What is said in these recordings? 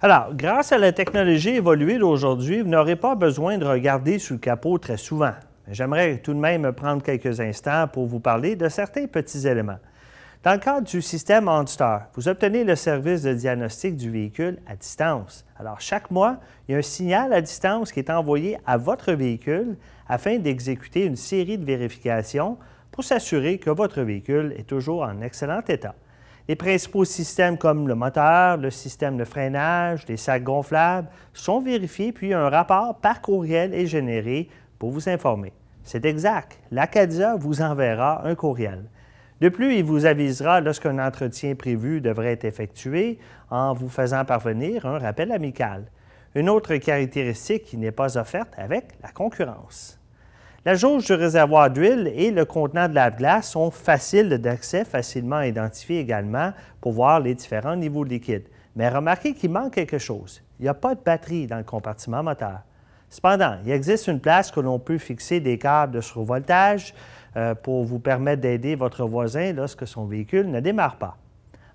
Alors, grâce à la technologie évoluée d'aujourd'hui, vous n'aurez pas besoin de regarder sous le capot très souvent. J'aimerais tout de même prendre quelques instants pour vous parler de certains petits éléments. Dans le cadre du système OnStar, vous obtenez le service de diagnostic du véhicule à distance. Alors, chaque mois, il y a un signal à distance qui est envoyé à votre véhicule afin d'exécuter une série de vérifications pour s'assurer que votre véhicule est toujours en excellent état. Les principaux systèmes comme le moteur, le système de freinage, les sacs gonflables sont vérifiés, puis un rapport par courriel est généré pour vous informer. C'est exact, l'Acadia vous enverra un courriel. De plus, il vous avisera lorsqu'un entretien prévu devrait être effectué en vous faisant parvenir un rappel amical. Une autre caractéristique qui n'est pas offerte avec la concurrence. La jauge du réservoir d'huile et le contenant de lave-glace sont faciles d'accès, facilement identifiés également pour voir les différents niveaux de liquide. Mais remarquez qu'il manque quelque chose. Il n'y a pas de batterie dans le compartiment moteur. Cependant, il existe une place que l'on peut fixer des câbles de survoltage pour vous permettre d'aider votre voisin lorsque son véhicule ne démarre pas.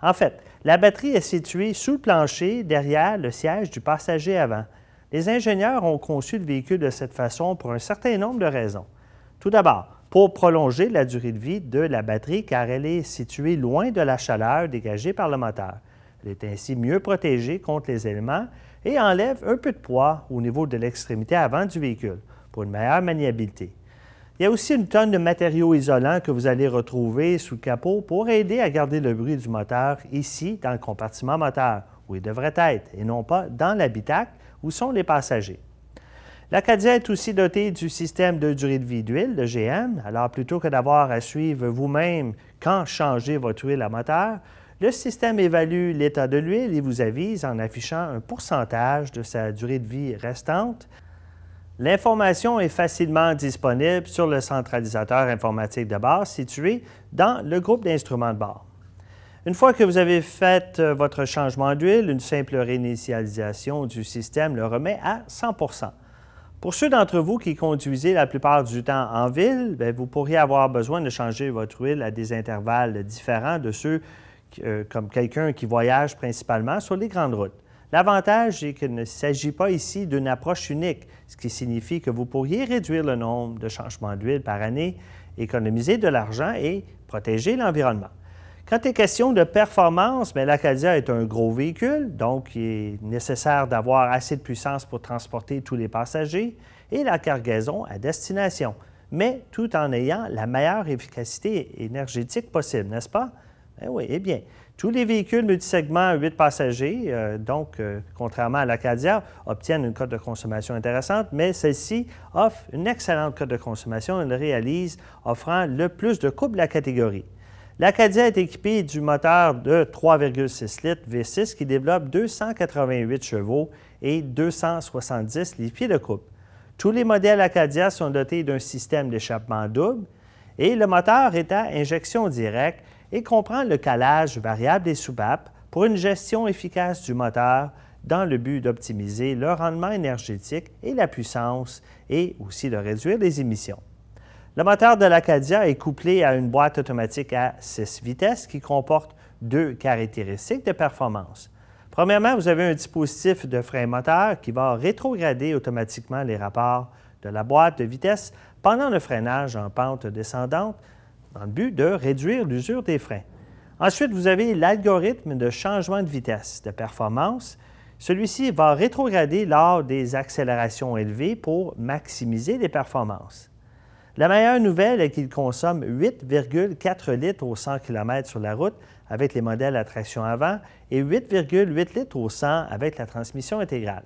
En fait, la batterie est située sous le plancher, derrière le siège du passager avant. Les ingénieurs ont conçu le véhicule de cette façon pour un certain nombre de raisons. Tout d'abord, pour prolonger la durée de vie de la batterie car elle est située loin de la chaleur dégagée par le moteur. Elle est ainsi mieux protégée contre les éléments et enlève un peu de poids au niveau de l'extrémité avant du véhicule pour une meilleure maniabilité. Il y a aussi une tonne de matériaux isolants que vous allez retrouver sous le capot pour aider à garder le bruit du moteur ici dans le compartiment moteur, où il devrait être, et non pas dans l'habitacle où sont les passagers. L'Acadia est aussi dotée du système de durée de vie d'huile de GM. Alors, plutôt que d'avoir à suivre vous-même quand changer votre huile à moteur, le système évalue l'état de l'huile et vous avise en affichant un pourcentage de sa durée de vie restante. L'information est facilement disponible sur le centralisateur informatique de base situé dans le groupe d'instruments de bord. Une fois que vous avez fait votre changement d'huile, une simple réinitialisation du système le remet à 100 %. Pour ceux d'entre vous qui conduisez la plupart du temps en ville, vous pourriez avoir besoin de changer votre huile à des intervalles différents de ceux comme quelqu'un qui voyage principalement sur les grandes routes. L'avantage est qu'il ne s'agit pas ici d'une approche unique, ce qui signifie que vous pourriez réduire le nombre de changements d'huile par année, économiser de l'argent et protéger l'environnement. Quand il est question de performance, l'Acadia est un gros véhicule, donc il est nécessaire d'avoir assez de puissance pour transporter tous les passagers et la cargaison à destination, mais tout en ayant la meilleure efficacité énergétique possible, n'est-ce pas? Oui, eh bien, tous les véhicules multisegments 8 passagers, contrairement à l'Acadia, obtiennent une cote de consommation intéressante, mais celle-ci offre une excellente cote de consommation et le réalise, offrant le plus de couple de la catégorie. L'Acadia est équipée du moteur de 3,6 litres V6 qui développe 288 chevaux et 270 livres-pieds de couple. Tous les modèles Acadia sont dotés d'un système d'échappement double et le moteur est à injection directe et comprend le calage variable des soupapes pour une gestion efficace du moteur dans le but d'optimiser le rendement énergétique et la puissance et aussi de réduire les émissions. Le moteur de l'Acadia est couplé à une boîte automatique à 6 vitesses qui comporte 2 caractéristiques de performance. Premièrement, vous avez un dispositif de frein moteur qui va rétrograder automatiquement les rapports de la boîte de vitesse pendant le freinage en pente descendante dans le but de réduire l'usure des freins. Ensuite, vous avez l'algorithme de changement de vitesse de performance. Celui-ci va rétrograder lors des accélérations élevées pour maximiser les performances. La meilleure nouvelle est qu'il consomme 8,4 litres au 100 km sur la route avec les modèles à traction avant et 8,8 litres au 100 avec la transmission intégrale.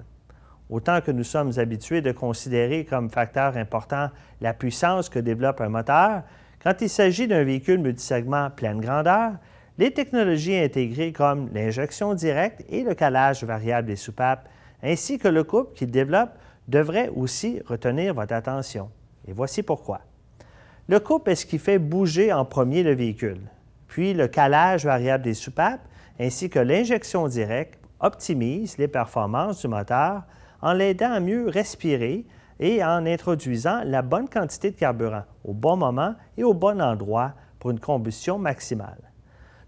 Autant que nous sommes habitués de considérer comme facteur important la puissance que développe un moteur, quand il s'agit d'un véhicule multisegment pleine grandeur, les technologies intégrées comme l'injection directe et le calage variable des soupapes, ainsi que le couple qu'il développe, devraient aussi retenir votre attention. Et voici pourquoi. Le couple est ce qui fait bouger en premier le véhicule. Puis le calage variable des soupapes ainsi que l'injection directe optimisent les performances du moteur en l'aidant à mieux respirer et en introduisant la bonne quantité de carburant au bon moment et au bon endroit pour une combustion maximale.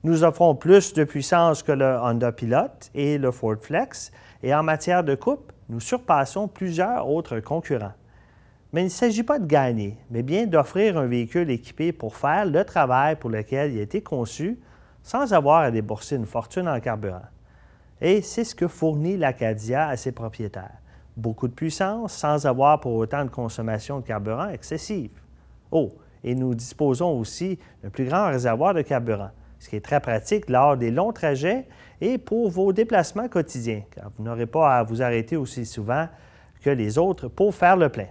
Nous offrons plus de puissance que le Honda Pilot et le Ford Flex Et en matière de coupe, nous surpassons plusieurs autres concurrents. Mais il ne s'agit pas de gagner, mais bien d'offrir un véhicule équipé pour faire le travail pour lequel il a été conçu sans avoir à débourser une fortune en carburant. Et c'est ce que fournit l'Acadia à ses propriétaires. Beaucoup de puissance sans avoir pour autant de consommation de carburant excessive. Oh, et nous disposons aussi d'un plus grand réservoir de carburant, ce qui est très pratique lors des longs trajets et pour vos déplacements quotidiens, car vous n'aurez pas à vous arrêter aussi souvent que les autres pour faire le plein.